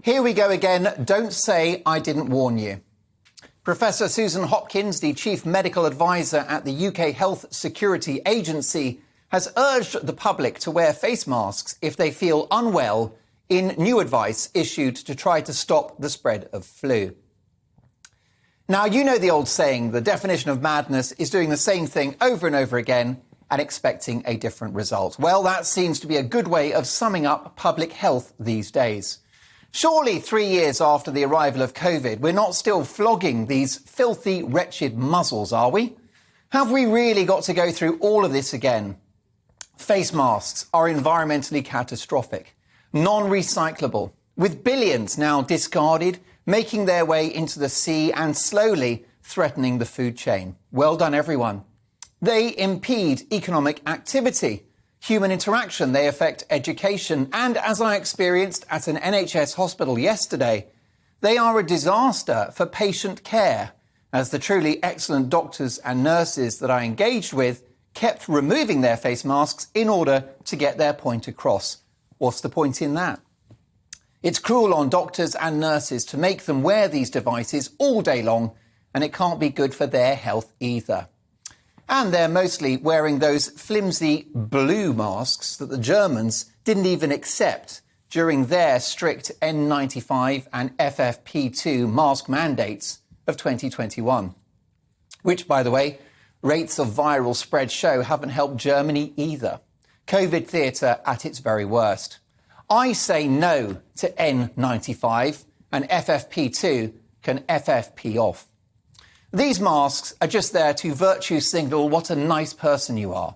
Here we go again. Don't say I didn't warn you. Professor Susan Hopkins, the Chief Medical Advisor at the UK Health Security Agency, has urged the public to wear face masks if they feel unwell in new advice issued to try to stop the spread of flu. Now, you know the old saying, the definition of madness is doing the same thing over and over again and expecting a different result. Well, that seems to be a good way of summing up public health these days. Surely 3 years after the arrival of COVID, we're not still flogging these filthy, wretched muzzles, are we? Have we really got to go through all of this again? Face masks are environmentally catastrophic, non-recyclable, with billions now discarded, making their way into the sea and slowly threatening the food chain. Well done, everyone. They impede economic activity, human interaction, they affect education, and as I experienced at an NHS hospital yesterday, they are a disaster for patient care, as the truly excellent doctors and nurses that I engaged with kept removing their face masks in order to get their point across. What's the point in that? It's cruel on doctors and nurses to make them wear these devices all day long, and it can't be good for their health either. And they're mostly wearing those flimsy blue masks that the Germans didn't even accept during their strict N95 and FFP2 mask mandates of 2021. Which, by the way, rates of viral spread show haven't helped Germany either. COVID theatre at its very worst. I say no to N95 and FFP2 can FFP off. These masks are just there to virtue signal what a nice person you are.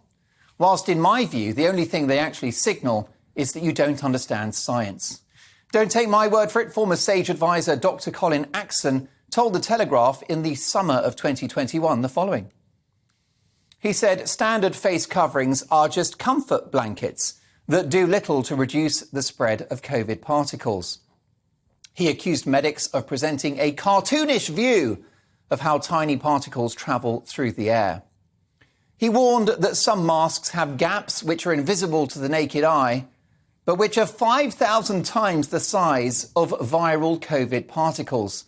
Whilst in my view, the only thing they actually signal is that you don't understand science. Don't take my word for it. Former SAGE advisor Dr. Colin Axon told The Telegraph in the summer of 2021 the following. He said, standard face coverings are just comfort blankets that do little to reduce the spread of COVID particles. He accused medics of presenting a cartoonish view of how tiny particles travel through the air. He warned that some masks have gaps which are invisible to the naked eye, but which are 5,000 times the size of viral COVID particles.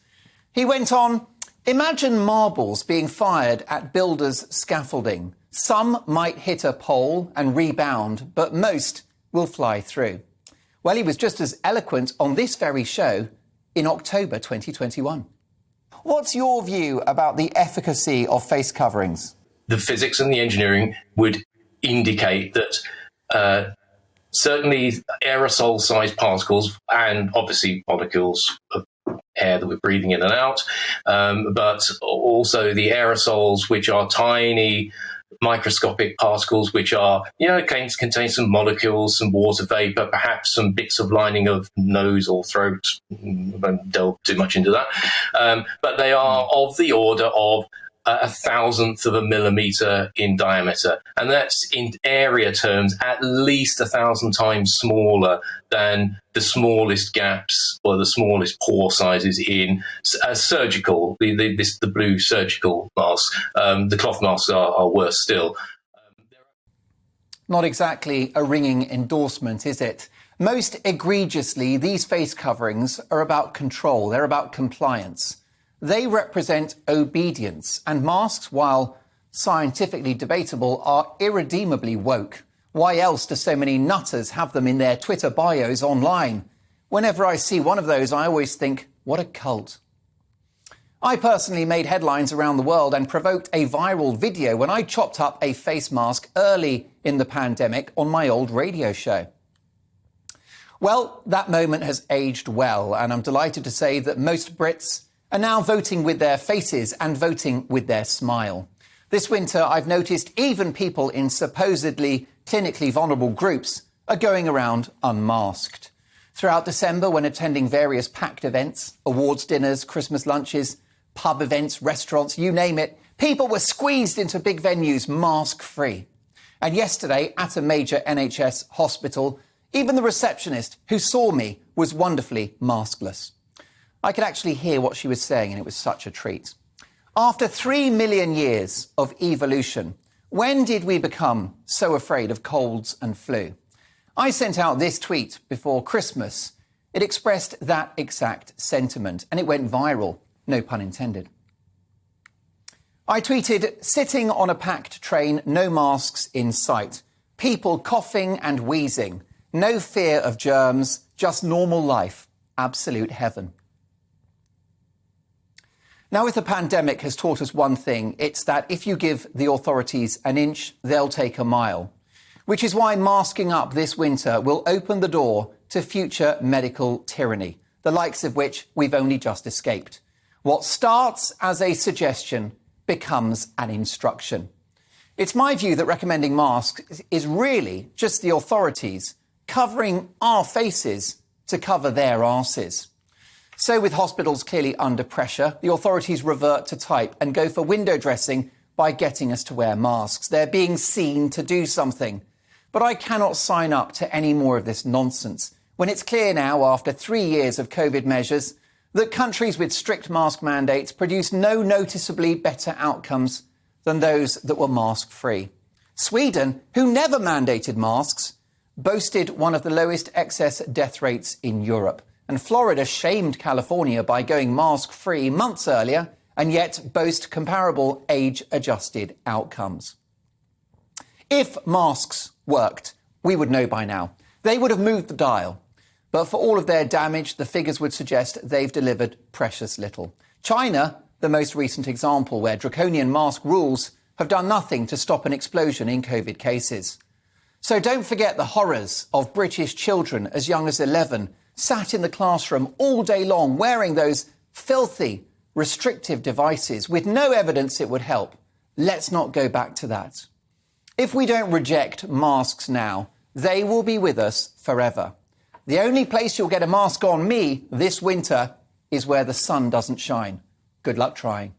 He went on, imagine marbles being fired at builders' scaffolding. Some might hit a pole and rebound, but most will fly through. Well, he was just as eloquent on this very show in October 2021. What's your view about the efficacy of face coverings? The physics and the engineering would indicate that certainly aerosol-sized particles and obviously molecules of air that we're breathing in and out, but also the aerosols, which are tiny microscopic particles, which are, contain some molecules, some water vapor, perhaps some bits of lining of nose or throat. Won't delve too much into that. But they are of the order of a thousandth of a millimeter in diameter. And that's in area terms at least 1,000 times smaller than the smallest gaps or the smallest pore sizes in surgical, the blue surgical masks. The cloth masks are worse still. Not exactly a ringing endorsement, is it? Most egregiously, these face coverings are about control. They're about compliance. They represent obedience, and masks, while scientifically debatable, are irredeemably woke. Why else do so many nutters have them in their Twitter bios online? Whenever I see one of those, I always think, what a cult. I personally made headlines around the world and provoked a viral video when I chopped up a face mask early in the pandemic on my old radio show. Well, that moment has aged well, and I'm delighted to say that most Brits are now voting with their faces and voting with their smile. This winter, I've noticed even people in supposedly clinically vulnerable groups are going around unmasked. Throughout December, when attending various packed events, awards dinners, Christmas lunches, pub events, restaurants, you name it, people were squeezed into big venues mask-free. And yesterday, at a major NHS hospital, even the receptionist who saw me was wonderfully maskless. I could actually hear what she was saying, and it was such a treat. After 3 million years of evolution, when did we become so afraid of colds and flu? I sent out this tweet before Christmas It expressed that exact sentiment, and it went viral, no pun intended. I tweeted, sitting on a packed train, no masks in sight. People coughing and wheezing. No fear of germs, just normal life. Absolute heaven. Now, if the pandemic has taught us one thing, it's that if you give the authorities an inch, they'll take a mile. Which is why masking up this winter will open the door to future medical tyranny, the likes of which we've only just escaped. What starts as a suggestion becomes an instruction. It's my view that recommending masks is really just the authorities covering our faces to cover their arses. So with hospitals clearly under pressure, the authorities revert to type and go for window dressing by getting us to wear masks. They're being seen to do something. But I cannot sign up to any more of this nonsense when it's clear now, after 3 years of COVID measures, that countries with strict mask mandates produce no noticeably better outcomes than those that were mask-free. Sweden, who never mandated masks, boasted one of the lowest excess death rates in Europe. And Florida shamed California by going mask-free months earlier and yet boast comparable age-adjusted outcomes. If masks worked, we would know by now. They would have moved the dial. But for all of their damage, the figures would suggest they've delivered precious little. China, the most recent example, where draconian mask rules have done nothing to stop an explosion in COVID cases. So don't forget the horrors of British children as young as 11 sat in the classroom all day long wearing those filthy, restrictive devices with no evidence it would help. Let's not go back to that. If we don't reject masks now, they will be with us forever. The only place you'll get a mask on me this winter is where the sun doesn't shine. Good luck trying.